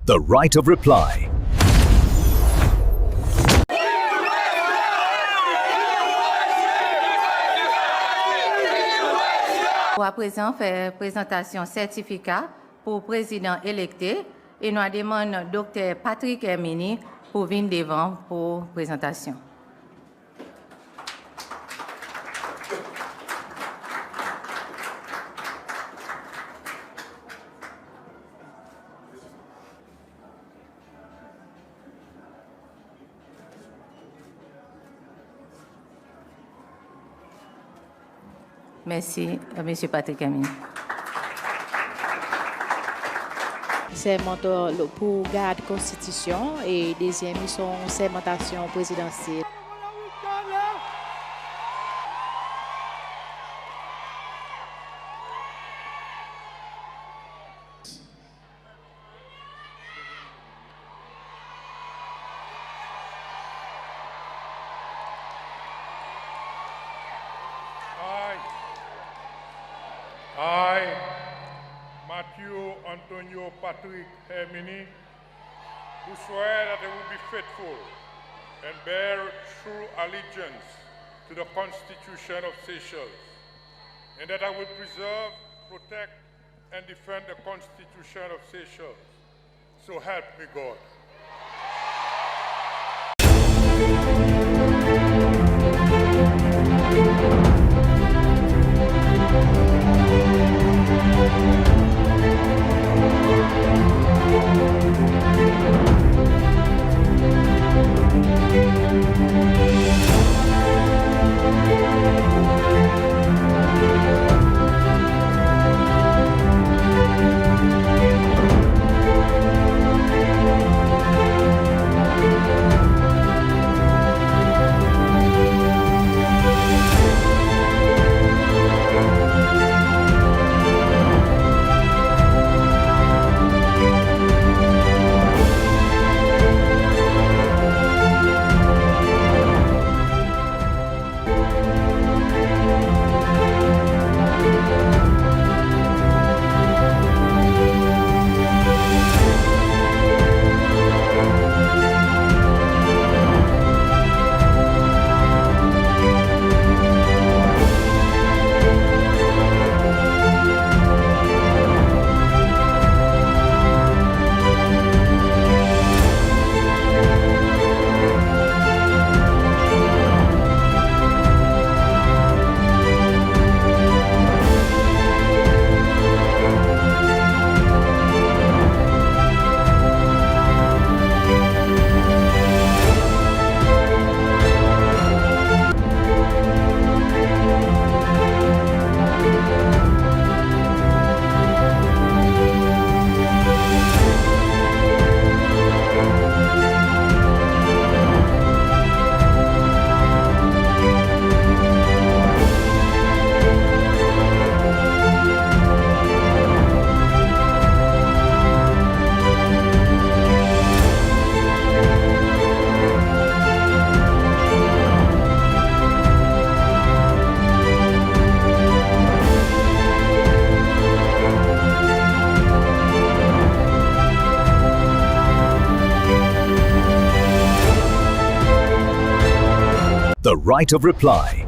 The right of reply. À présent, faire présentation certificat pour président électé et nous demandons Dr. Patricl Herminie pour venir devant pour présentation. Merci, M. Patricl Herminie. Serment pour garde constitution et deuxième mission sermentation présidentielle. I, Matthew Antonio Patricl Herminie, who swear that I will be faithful and bear true allegiance to the Constitution of Seychelles, and that I will preserve, protect, and defend the Constitution of Seychelles. So help me God. The right of reply.